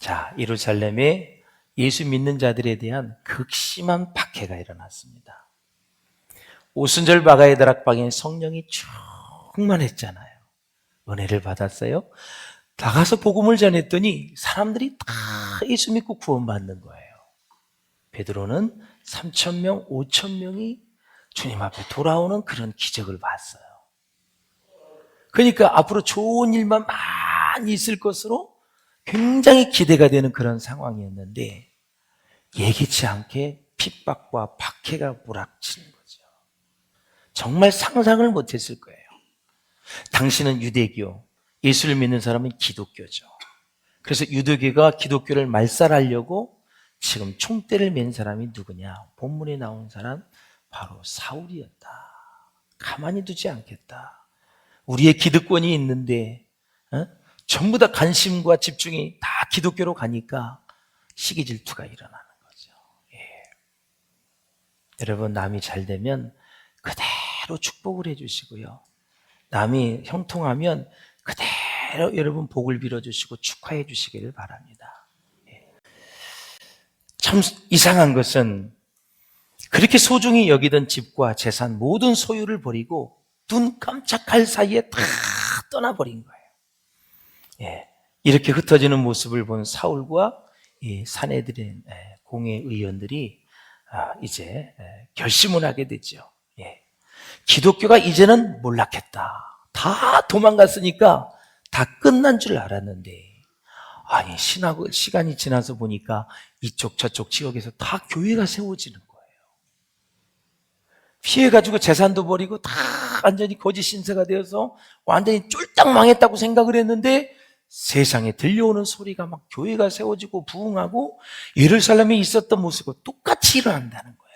자, 예루살렘에 예수 믿는 자들에 대한 극심한 박해가 일어났습니다. 오순절 마가의 다락방에 성령이 충만했잖아요. 은혜를 받았어요. 나가서 복음을 전했더니 사람들이 다 예수 믿고 구원받는 거예요. 베드로는 3,000명, 5,000명이 주님 앞에 돌아오는 그런 기적을 봤어요. 그러니까 앞으로 좋은 일만 많이 있을 것으로 굉장히 기대가 되는 그런 상황이었는데 예기치 않게 핍박과 박해가 몰아치는 거죠. 정말 상상을 못했을 거예요. 당시는 유대교, 예수를 믿는 사람은 기독교죠. 그래서 유대교가 기독교를 말살하려고 지금 총대를 맨 사람이 누구냐? 본문에 나온 사람 바로 사울이었다. 가만히 두지 않겠다. 우리의 기득권이 있는데 전부 다 관심과 집중이 다 기독교로 가니까 시기 질투가 일어나는 거죠. 예. 여러분, 남이 잘 되면 그대로 축복을 해주시고요. 남이 형통하면 그대로 여러분 복을 빌어주시고 축하해 주시기를 바랍니다. 예. 참 이상한 것은 그렇게 소중히 여기던 집과 재산 모든 소유를 버리고 눈 깜짝할 사이에 다 떠나버린 거예요. 예. 이렇게 흩어지는 모습을 본 사울과 이 사내들인 공회 의원들이 이제 결심을 하게 되죠. 예. 기독교가 이제는 몰락했다. 다 도망갔으니까 다 끝난 줄 알았는데 아니 시간이 지나서 보니까 이쪽 저쪽 지역에서 다 교회가 세워지는 거예요. 피해가지고 재산도 버리고 다 완전히 거짓 신세가 되어서 완전히 쫄딱 망했다고 생각을 했는데 세상에 들려오는 소리가 막 교회가 세워지고 부흥하고 예루살렘에 있었던 모습과 똑같이 일어난다는 거야.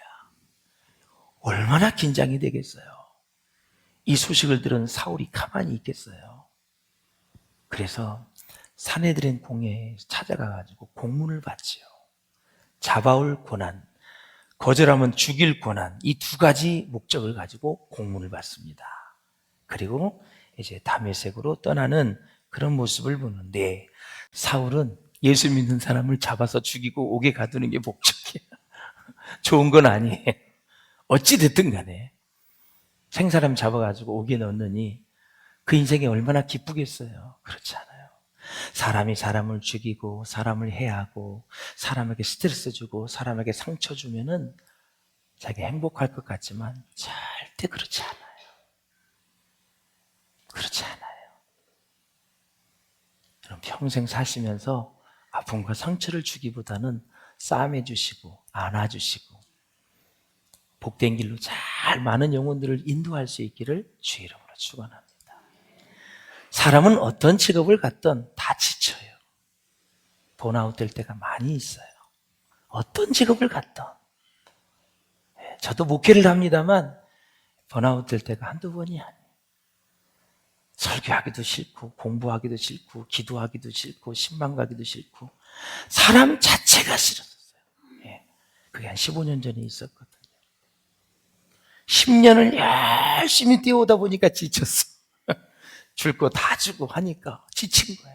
얼마나 긴장이 되겠어요. 이 소식을 들은 사울이 가만히 있겠어요. 그래서 사내들인 공회에 찾아가가지고 공문을 받지요. 잡아올 고난, 거절하면 죽일 고난, 이 두 가지 목적을 가지고 공문을 받습니다. 그리고 이제 다메섹으로 떠나는 그런 모습을 보는데 사울은 예수 믿는 사람을 잡아서 죽이고 옥에 가두는 게 목적이야. 좋은 건 아니에요. 어찌 됐든 간에 생사람 잡아가지고 옥에 넣느니 그 인생이 얼마나 기쁘겠어요. 그렇지 않아요. 사람이 사람을 죽이고 사람을 해하고 사람에게 스트레스 주고 사람에게 상처 주면은 자기 행복할 것 같지만 절대 그렇지 않아요. 그렇지 않아요. 여러분 평생 사시면서 아픔과 상처를 주기보다는 싸매 주시고 안아 주시고 복된 길로 잘 많은 영혼들을 인도할 수 있기를 주 이름으로 축원합니다. 사람은 어떤 직업을 갖든 다 지쳐요. 번아웃 될 때가 많이 있어요. 어떤 직업을 갖든. 저도 목회를 합니다만 번아웃 될 때가 한두 번이 아니에요. 설교하기도 싫고 공부하기도 싫고 기도하기도 싫고 신방 가기도 싫고 사람 자체가 싫었어요. 그게 한 15년 전에 있었거든요. 10년을 열심히 뛰어오다 보니까 지쳤어. 줄 거 다 주고 하니까 지친 거야.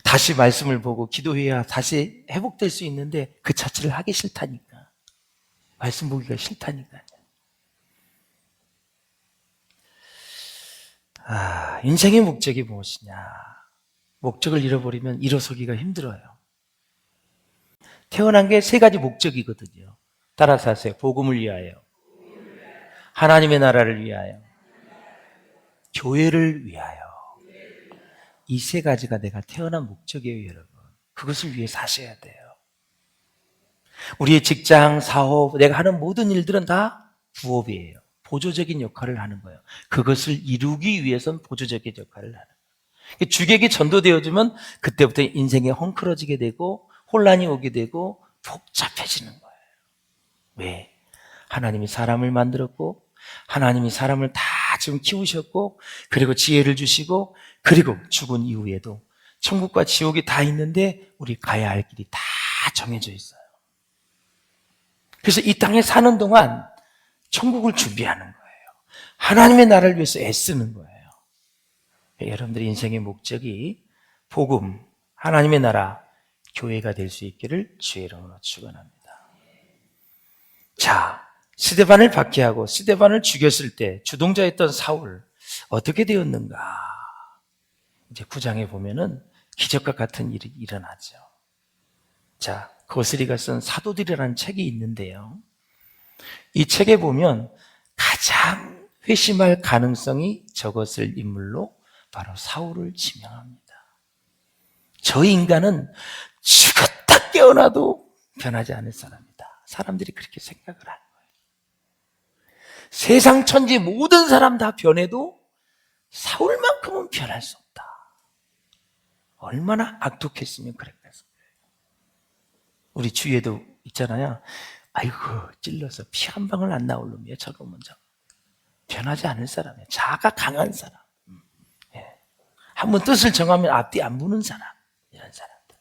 다시 말씀을 보고 기도해야 다시 회복될 수 있는데 그 자체를 하기 싫다니까. 말씀 보기가 싫다니까요. 인생의 목적이 무엇이냐? 목적을 잃어버리면 일어서기가 힘들어요. 태어난 게 세 가지 목적이거든요. 따라서 하세요. 복음을 위하여, 하나님의 나라를 위하여, 교회를 위하여. 이 세 가지가 내가 태어난 목적이에요, 여러분. 그것을 위해 사셔야 돼요. 우리의 직장, 사업, 내가 하는 모든 일들은 다 부업이에요. 보조적인 역할을 하는 거예요. 그것을 이루기 위해선 보조적인 역할을 하는 거예요. 주객이 전도되어지면 그때부터 인생이 헝클어지게 되고 혼란이 오게 되고 복잡해지는 거예요. 왜? 하나님이 사람을 만들었고 하나님이 사람을 다 지금 키우셨고 그리고 지혜를 주시고 그리고 죽은 이후에도 천국과 지옥이 다 있는데 우리 가야 할 길이 다 정해져 있어요. 그래서 이 땅에 사는 동안 천국을 준비하는 거예요. 하나님의 나라를 위해서 애쓰는 거예요. 여러분들의 인생의 목적이 복음, 하나님의 나라, 교회가 될 수 있기를 주의 이름으로 축원합니다. 자, 스데반을 박해하고 스데반을 죽였을 때 주동자였던 사울 어떻게 되었는가? 이제 9장에 보면은 기적과 같은 일이 일어나죠. 자, 거스리가 쓴 사도들이라는 책이 있는데요. 이 책에 보면 가장 회심할 가능성이 적었을 인물로 바로 사울을 지명합니다. 저 인간은 죽었다 깨어나도 변하지 않을 사람이다. 사람들이 그렇게 생각을 하는 거예요. 세상 천지 모든 사람 다 변해도 사울만큼은 변할 수 없다. 얼마나 악독했으면 그랬겠어요. 우리 주위에도 있잖아요. 아이고 찔러서 피 한 방울 안 나올 놈이야. 저놈은 변하지 않을 사람이야. 자아가 강한 사람. 예. 한번 뜻을 정하면 앞뒤 안 보는 사람. 이런 사람들.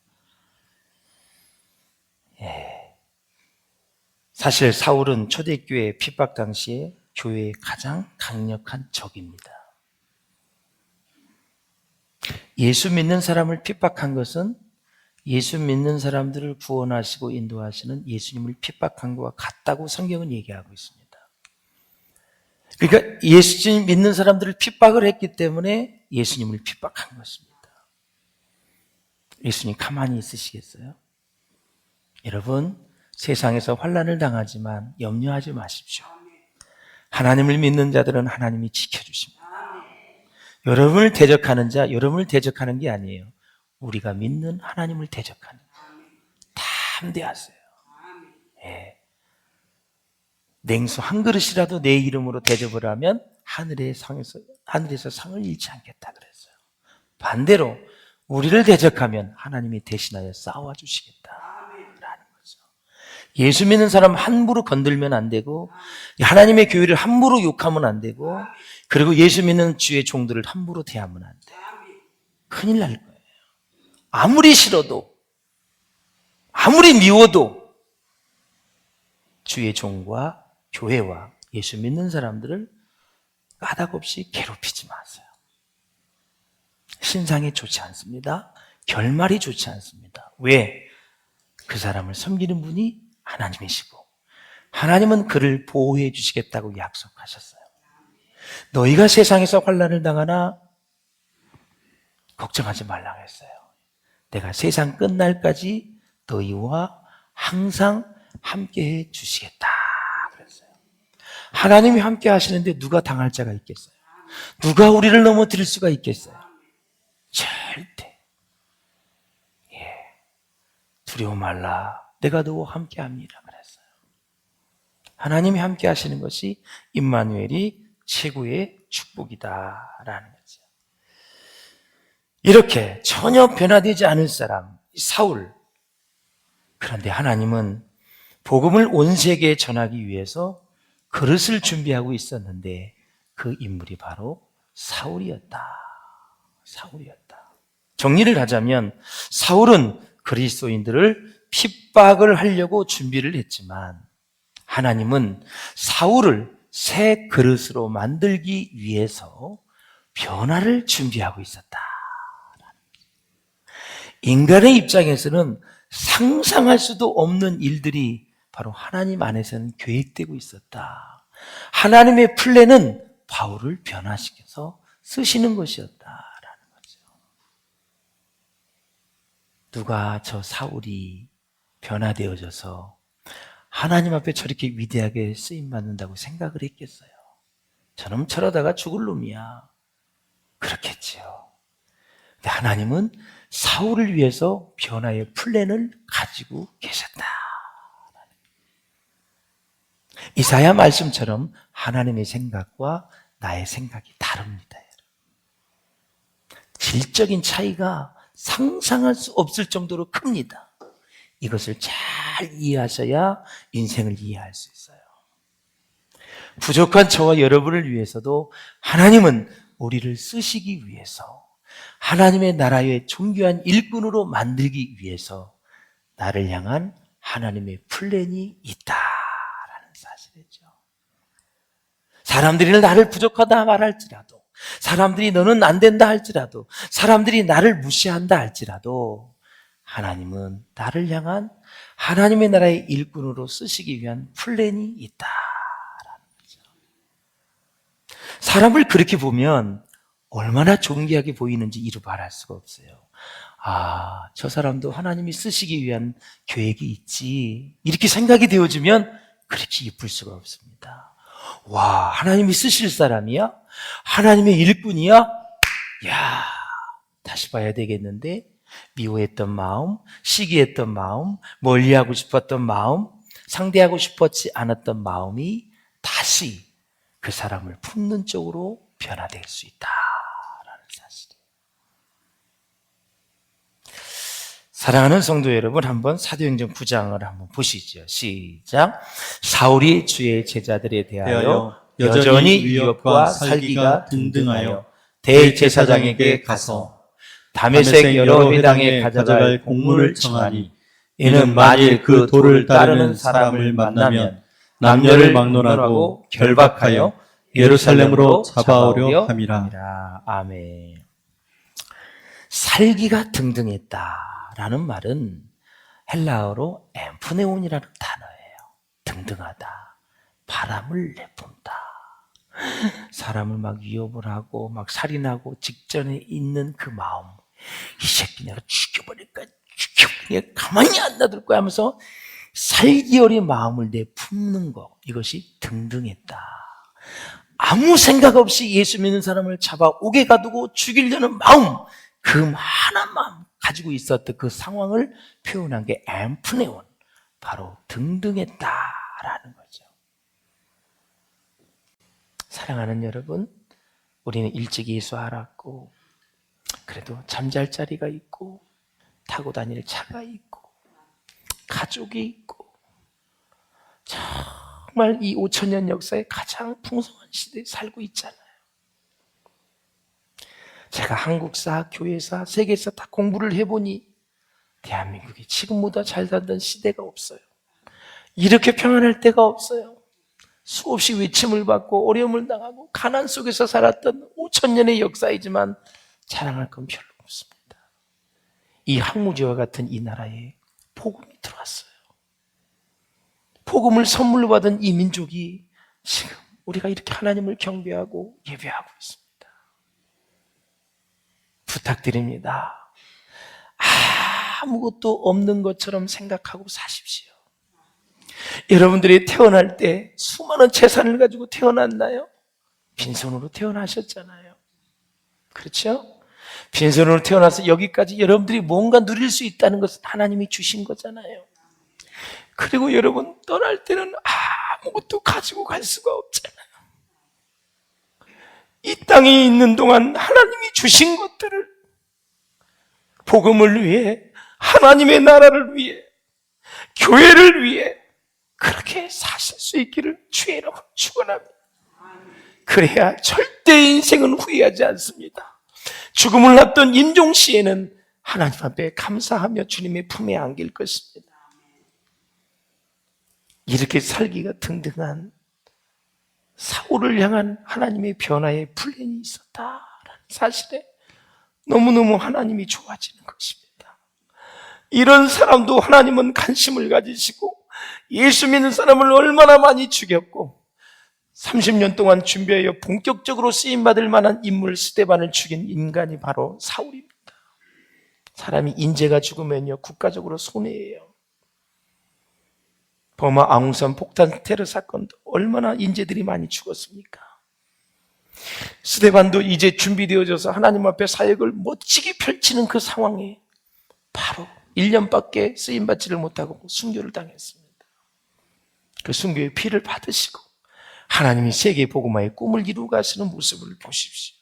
예. 사실 사울은 초대교회 핍박 당시에 교회의 가장 강력한 적입니다. 예수 믿는 사람을 핍박한 것은 예수 믿는 사람들을 구원하시고 인도하시는 예수님을 핍박한 것과 같다고 성경은 얘기하고 있습니다. 그러니까 예수님 믿는 사람들을 핍박을 했기 때문에 예수님을 핍박한 것입니다. 예수님 가만히 있으시겠어요? 여러분, 세상에서 환난을 당하지만 염려하지 마십시오. 하나님을 믿는 자들은 하나님이 지켜주십니다. 여러분을 대적하는 자, 여러분을 대적하는 게 아니에요. 우리가 믿는 하나님을 대적하는 담대하세요. 예. 냉수 한 그릇이라도 내 이름으로 대접을 하면 하늘에서 상을 잃지 않겠다 그랬어요. 반대로 우리를 대적하면 하나님이 대신하여 싸워주시겠다라는 거죠. 예수 믿는 사람 함부로 건들면 안 되고, 하나님의 교회를 함부로 욕하면 안 되고, 그리고 예수 믿는 주의 종들을 함부로 대하면 안 돼요. 큰일 날 거예요. 아무리 싫어도, 아무리 미워도 주의 종과 교회와 예수 믿는 사람들을 까닭없이 괴롭히지 마세요. 신상이 좋지 않습니다. 결말이 좋지 않습니다. 왜? 그 사람을 섬기는 분이 하나님이시고 하나님은 그를 보호해 주시겠다고 약속하셨어요. 너희가 세상에서 환난을 당하나 걱정하지 말라고 했어요. 내가 세상 끝날까지 너희와 항상 함께해 주시겠다 그랬어요. 하나님이 함께 하시는데 누가 당할 자가 있겠어요? 누가 우리를 넘어뜨릴 수가 있겠어요? 절대. 예. 두려워 말라. 내가 너와 함께 합니다 그랬어요. 하나님이 함께 하시는 것이 임마누엘이 최고의 축복이다라는 거죠. 이렇게 전혀 변화되지 않을 사람 사울. 그런데 하나님은 복음을 온 세계에 전하기 위해서 그릇을 준비하고 있었는데 그 인물이 바로 사울이었다. 정리를 하자면 사울은 그리스도인들을 핍박을 하려고 준비를 했지만 하나님은 사울을 새 그릇으로 만들기 위해서 변화를 준비하고 있었다. 인간의 입장에서는 상상할 수도 없는 일들이 바로 하나님 안에서는 계획되고 있었다. 하나님의 플랜은 바울을 변화시켜서 쓰시는 것이었다라는 거죠. 누가 저 사울이 변화되어져서 하나님 앞에 저렇게 위대하게 쓰임받는다고 생각을 했겠어요? 저놈 저러다가 죽을 놈이야. 그렇겠지요. 근데 하나님은 사울을 위해서 변화의 플랜을 가지고 계셨다. 이사야 말씀처럼 하나님의 생각과 나의 생각이 다릅니다. 질적인 차이가 상상할 수 없을 정도로 큽니다. 이것을 잘 이해하셔야 인생을 이해할 수 있어요. 부족한 저와 여러분을 위해서도 하나님은 우리를 쓰시기 위해서 하나님의 나라의 존귀한 일꾼으로 만들기 위해서 나를 향한 하나님의 플랜이 있다라는 사실이죠. 사람들이 나를 부족하다 말할지라도 사람들이 너는 안 된다 할지라도, 사람들이 나를 무시한다 할지라도 하나님은 나를 향한 하나님의 나라의 일꾼으로 쓰시기 위한 플랜이 있다라는 거죠. 사람을 그렇게 보면 얼마나 존귀하게 보이는지 이루 말할 수가 없어요. 아, 저 사람도 하나님이 쓰시기 위한 계획이 있지, 이렇게 생각이 되어지면 그렇게 예쁠 수가 없습니다. 와, 하나님이 쓰실 사람이야? 하나님의 일꾼이야? 야, 다시 봐야 되겠는데, 미워했던 마음, 시기했던 마음, 멀리하고 싶었던 마음, 상대하고 싶었지 않았던 마음이 다시 그 사람을 품는 쪽으로 변화될 수 있다라는 사실이에요. 사랑하는 성도 여러분, 한번 사도행전 9장을 한번 보시죠. 시작. 사울이 주의 제자들에 대하여 여전히 위협과 살기가 등등하여 대제사장에게 가서 다메섹 여러 회당에 가져갈 공문을 청하니, 이는 만일 그 도를 따르는 사람을 만나면 남녀를 막론하고 결박하여 예루살렘으로 잡아오려 함이라. 아멘. 살기가 등등했다라는 말은 헬라어로 엠프네온이라는 단어예요. 등등하다, 바람을 내뿜다. 사람을 막 위협을 하고 막 살인하고 직전에 있는 그 마음, 이 새끼 내가 죽여버릴까, 그냥 가만히 안 놔둘 거야 하면서 살기 어린 마음을 내품는 것, 이것이 등등했다. 아무 생각 없이 예수 믿는 사람을 잡아 옥에 가두고 죽이려는 마음, 그 많은 마음 가지고 있었던 그 상황을 표현한 게 엠프네온, 바로 등등했다라는 거죠. 사랑하는 여러분, 우리는 일찍 예수 알았고, 그래도 잠잘 자리가 있고, 타고 다닐 차가 있고, 가족이 있고, 정말 이 5,000년 역사에 가장 풍성한 시대에 살고 있잖아요. 제가 한국사, 교회사, 세계사 다 공부를 해보니 대한민국이 지금보다 잘 살던 시대가 없어요. 이렇게 평안할 때가 없어요. 수없이 외침을 받고 어려움을 당하고 가난 속에서 살았던 5,000년의 역사이지만 자랑할 건 별로 없습니다. 이 항무지와 같은 이 나라에 복음이 들어왔어요. 복음을 선물로 받은 이 민족이 지금 우리가 이렇게 하나님을 경배하고 예배하고 있습니다. 부탁드립니다. 아무것도 없는 것처럼 생각하고 사십시오. 여러분들이 태어날 때 수많은 재산을 가지고 태어났나요? 빈손으로 태어나셨잖아요. 그렇죠? 빈손으로 태어나서 여기까지 여러분들이 뭔가 누릴 수 있다는 것은 하나님이 주신 거잖아요. 그리고 여러분 떠날 때는 아무것도 가지고 갈 수가 없잖아요. 이 땅에 있는 동안 하나님이 주신 것들을 복음을 위해, 하나님의 나라를 위해, 교회를 위해 그렇게 사실 수 있기를 주의 이름으로 축원합니다. 그래야 절대 인생은 후회하지 않습니다. 죽음을 앞둔 임종 시에는 하나님 앞에 감사하며 주님의 품에 안길 것입니다. 이렇게 살기가 등등한 사울을 향한 하나님의 변화의 플랜이 있었다라는 사실에 너무너무 하나님이 좋아지는 것입니다. 이런 사람도 하나님은 관심을 가지시고 예수 믿는 사람을 얼마나 많이 죽였고 30년 동안 준비하여 본격적으로 쓰임받을 만한 인물 스데반을 죽인 인간이 바로 사울입니다. 사람이 인재가 죽으면요 국가적으로 손해예요. 버마 아웅산 폭탄 테러 사건도 얼마나 인재들이 많이 죽었습니까? 스데반도 이제 준비되어져서 하나님 앞에 사역을 멋지게 펼치는 그 상황에 바로 1년밖에 쓰임받지를 못하고 순교를 당했습니다. 그 순교의 피를 받으시고 하나님이 세계 복음화의 꿈을 이루어 가시는 모습을 보십시오.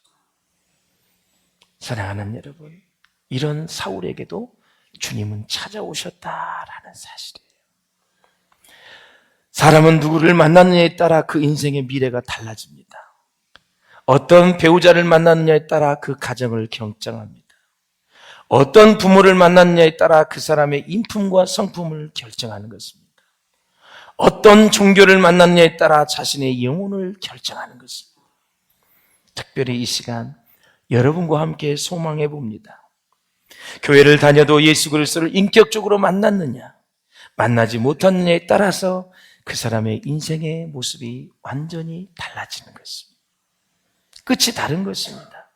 사랑하는 여러분, 이런 사울에게도 주님은 찾아오셨다라는 사실이에요. 사람은 누구를 만났느냐에 따라 그 인생의 미래가 달라집니다. 어떤 배우자를 만났느냐에 따라 그 가정을 결정합니다. 어떤 부모를 만났느냐에 따라 그 사람의 인품과 성품을 결정하는 것입니다. 어떤 종교를 만났느냐에 따라 자신의 영혼을 결정하는 것입니다. 특별히 이 시간 여러분과 함께 소망해 봅니다. 교회를 다녀도 예수 그리스도를 인격적으로 만났느냐, 만나지 못했느냐에 따라서 그 사람의 인생의 모습이 완전히 달라지는 것입니다. 끝이 다른 것입니다.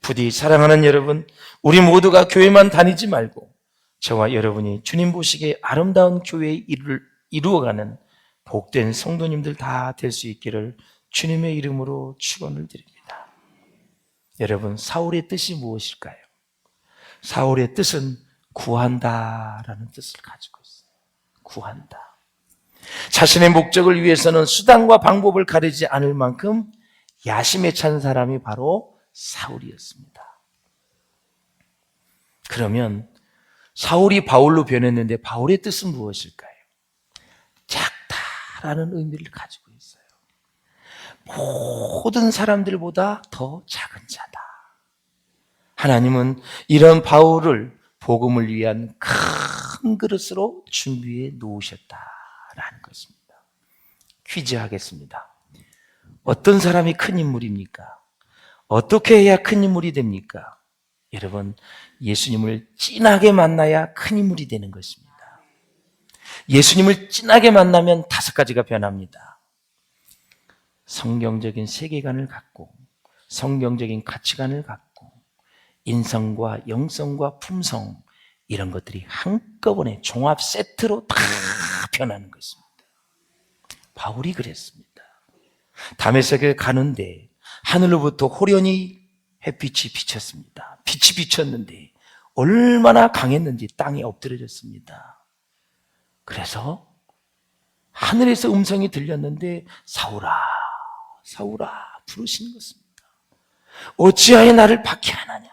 부디 사랑하는 여러분, 우리 모두가 교회만 다니지 말고 저와 여러분이 주님 보시기에 아름다운 교회의 일을 이루어가는 복된 성도님들 다 될 수 있기를 주님의 이름으로 축원을 드립니다. 여러분, 사울의 뜻이 무엇일까요? 사울의 뜻은 구한다라는 뜻을 가지고 있어요. 구한다. 자신의 목적을 위해서는 수단과 방법을 가리지 않을 만큼 야심에 찬 사람이 바로 사울이었습니다. 그러면 사울이 바울로 변했는데 바울의 뜻은 무엇일까요? 작다라는 의미를 가지고 있어요. 모든 사람들보다 더 작은 자다. 하나님은 이런 바울을 복음을 위한 큰 그릇으로 준비해 놓으셨다라는 것입니다. 퀴즈 하겠습니다. 어떤 사람이 큰 인물입니까? 어떻게 해야 큰 인물이 됩니까? 여러분, 예수님을 진하게 만나야 큰 인물이 되는 것입니다. 예수님을 진하게 만나면 5가지가 변합니다. 성경적인 세계관을 갖고, 성경적인 가치관을 갖고, 인성과 영성과 품성, 이런 것들이 한꺼번에 종합 세트로 다 변하는 것입니다. 바울이 그랬습니다. 다메섹에 가는데 하늘로부터 호련히 햇빛이 비쳤습니다. 빛이 비쳤는데 얼마나 강했는지 땅에 엎드려졌습니다. 그래서 하늘에서 음성이 들렸는데 사울아, 사울아 부르시는 것입니다. 어찌하여 나를 박해하느냐?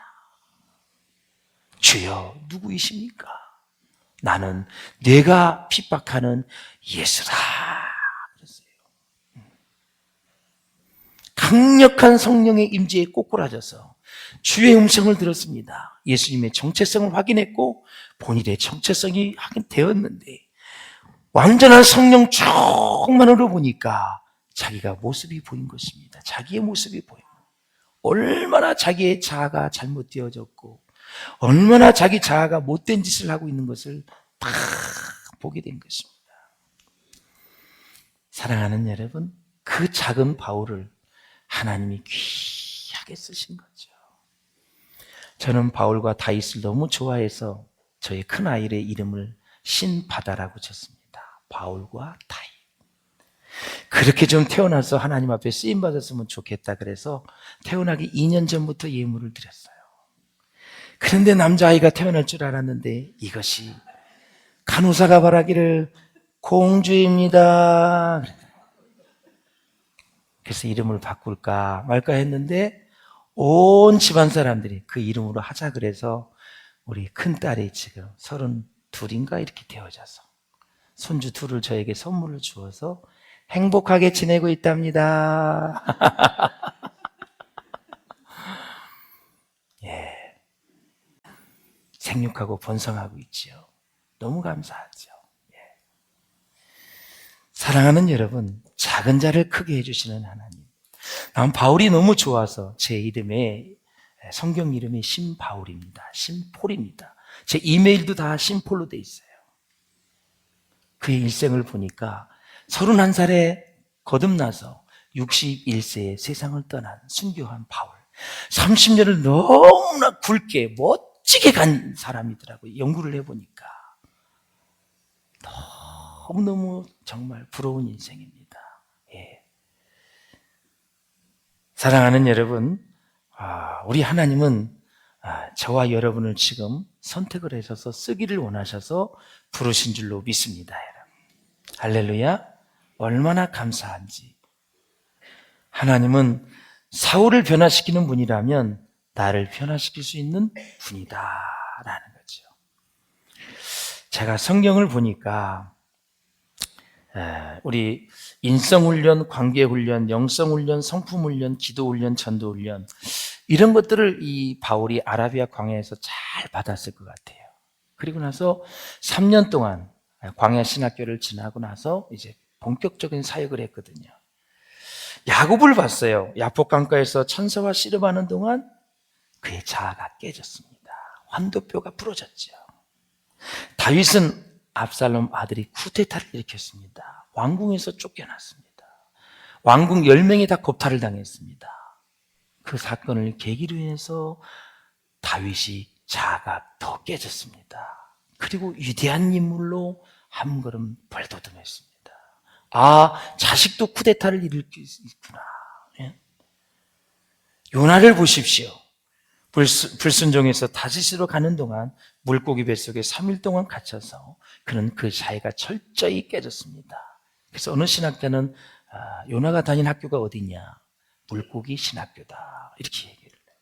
주여 누구이십니까? 나는 내가 핍박하는 예수다. 그랬어요. 강력한 성령의 임재에 꼬꾸라져서 주의 음성을 들었습니다. 예수님의 정체성을 확인했고 본인의 정체성이 확인되었는데 완전한 성령 충만으로 보니까 자기가 모습이 보인 것입니다. 자기의 모습이 보여요. 얼마나 자기의 자아가 잘못되어졌고 얼마나 자기 자아가 못된 짓을 하고 있는 것을 다 보게 된 것입니다. 사랑하는 여러분, 그 작은 바울을 하나님이 귀하게 쓰신 거죠. 저는 바울과 다윗을 너무 좋아해서 저희 큰아이의 이름을 신바다라고 졌습니다. 바울과 다윗. 그렇게 좀 태어나서 하나님 앞에 쓰임받았으면 좋겠다 그래서 태어나기 2년 전부터 예물을 드렸어요. 그런데 남자아이가 태어날 줄 알았는데 이것이 간호사가 바라기를 공주입니다. 그래서 이름을 바꿀까 말까 했는데 온 집안 사람들이 그 이름으로 하자 그래서 우리 큰딸이 지금 32인가 이렇게 되어져서 손주 둘을 저에게 선물을 주어서 행복하게 지내고 있답니다. 예, 생육하고 번성하고 있지요. 너무 감사하죠. 예. 사랑하는 여러분, 작은 자를 크게 해주시는 하나님. 난 바울이 너무 좋아서 제 이름에 성경 이름이 신바울입니다. 신폴입니다. 제 이메일도 다 신폴로 돼 있어요. 그의 일생을 보니까 31살에 거듭나서 61세에 세상을 떠난 순교한 바울. 30년을 너무나 굵게 멋지게 간 사람이더라고요. 연구를 해보니까. 너무너무 정말 부러운 인생입니다. 예. 사랑하는 여러분, 우리 하나님은 저와 여러분을 지금 선택을 하셔서 쓰기를 원하셔서 부르신 줄로 믿습니다. 여러분. 할렐루야. 얼마나 감사한지. 하나님은 사울을 변화시키는 분이라면 나를 변화시킬 수 있는 분이다라는 거죠. 제가 성경을 보니까 우리 인성훈련, 관계훈련, 영성훈련, 성품훈련, 기도훈련, 전도훈련 이런 것들을 이 바울이 아라비아 광야에서 잘 받았을 것 같아요. 그리고 나서 3년 동안 광야 신학교를 지나고 나서 이제 본격적인 사역을 했거든요. 야곱을 봤어요. 야복 강가에서 천사와 씨름하는 동안 그의 자아가 깨졌습니다. 환도뼈가 부러졌죠. 다윗은 압살롬 아들이 쿠데타를 일으켰습니다. 왕궁에서 쫓겨났습니다. 왕궁 10명이 다 겁탈을 당했습니다. 그 사건을 계기로 인해서 다윗이 자아가 더 깨졌습니다. 그리고 위대한 인물로 한 걸음 발돋움했습니다. 아, 자식도 쿠데타를 일으킬 수 있구나. 예? 요나를 보십시오. 불순종해서 다시스로 가는 동안 물고기 뱃속에 3일 동안 갇혀서 그는 그 자아가 철저히 깨졌습니다. 그래서 어느 신학자는 요나가 다닌 학교가 어디냐? 물고기 신학교다. 이렇게 얘기를 해요.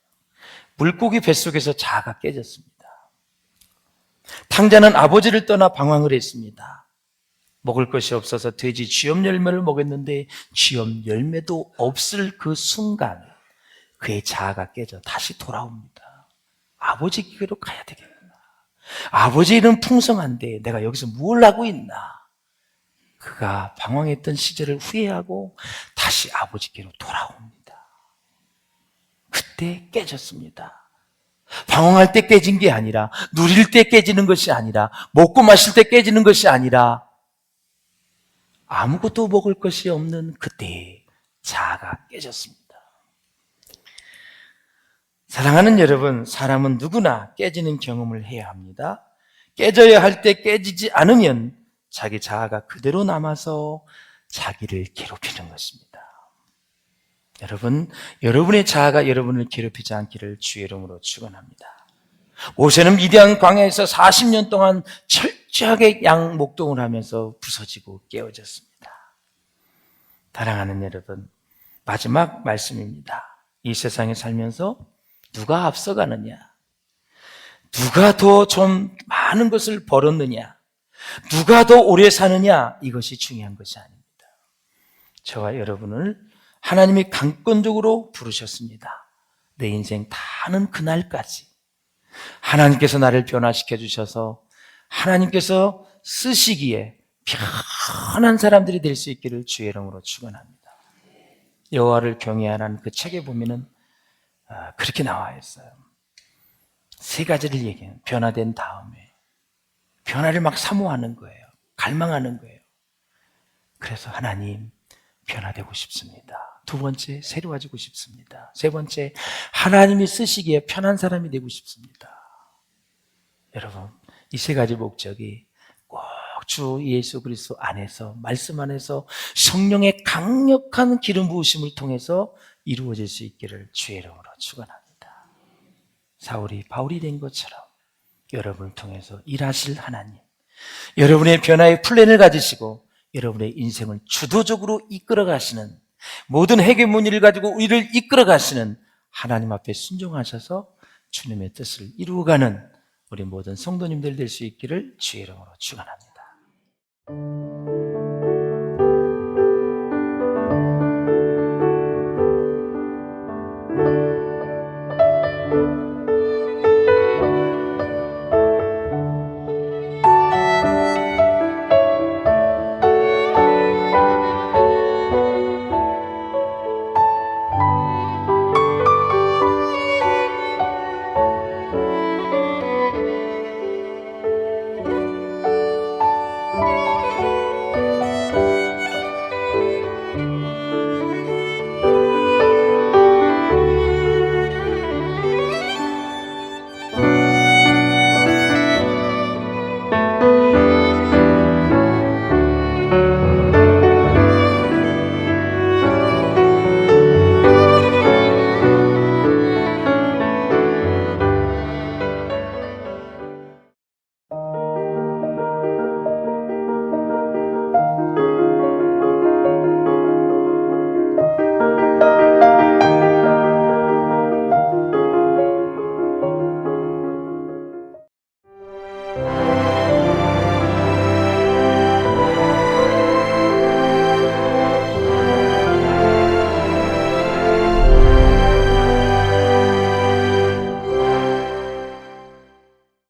물고기 뱃속에서 자아가 깨졌습니다. 탕자는 아버지를 떠나 방황을 했습니다. 먹을 것이 없어서 돼지 쥐염 열매를 먹였는데 쥐염 열매도 없을 그 순간 그의 자아가 깨져 다시 돌아옵니다. 아버지께로 가야 되겠구나. 아버지는 풍성한데 내가 여기서 뭘 하고 있나? 그가 방황했던 시절을 후회하고 다시 아버지께로 돌아옵니다. 그때 깨졌습니다. 방황할 때 깨진 게 아니라, 누릴 때 깨지는 것이 아니라, 먹고 마실 때 깨지는 것이 아니라, 아무것도 먹을 것이 없는 그때의 자아가 깨졌습니다. 사랑하는 여러분, 사람은 누구나 깨지는 경험을 해야 합니다. 깨져야 할 때 깨지지 않으면 자기 자아가 그대로 남아서 자기를 괴롭히는 것입니다. 여러분, 여러분의 자아가 여러분을 괴롭히지 않기를 주의 이름으로 축원합니다. 모세는 미디안 광야에서 40년 동안 철저하게 양 목동을 하면서 부서지고 깨어졌습니다. 사랑하는 여러분, 마지막 말씀입니다. 이 세상에 살면서 누가 앞서가느냐, 누가 더 좀 많은 것을 벌었느냐, 누가 더 오래 사느냐, 이것이 중요한 것이 아닙니다. 저와 여러분을 하나님이 강권적으로 부르셨습니다. 내 인생 다는 그날까지 하나님께서 나를 변화시켜 주셔서 하나님께서 쓰시기에 편한 사람들이 될 수 있기를 주의 이름으로 축원합니다. 여호와를 경외하라는 그 책에 보면은 그렇게 나와 있어요. 세 가지를 얘기해요. 변화된 다음에 변화를 막 사모하는 거예요. 갈망하는 거예요. 그래서 하나님, 변화되고 싶습니다. 두 번째, 새로워지고 싶습니다. 세 번째, 하나님이 쓰시기에 편한 사람이 되고 싶습니다. 여러분, 이 세 가지 목적이 꼭 주 예수 그리스도 안에서, 말씀 안에서 성령의 강력한 기름 부으심을 통해서 이루어질 수 있기를 주의 이름으로 축원합니다. 사울이 바울이 된 것처럼 여러분을 통해서 일하실 하나님, 여러분의 변화의 플랜을 가지시고 여러분의 인생을 주도적으로 이끌어 가시는, 모든 해결문의를 가지고 우리를 이끌어 가시는 하나님 앞에 순종하셔서 주님의 뜻을 이루어가는 우리 모든 성도님들 될 수 있기를 주의 이름으로 축원합니다.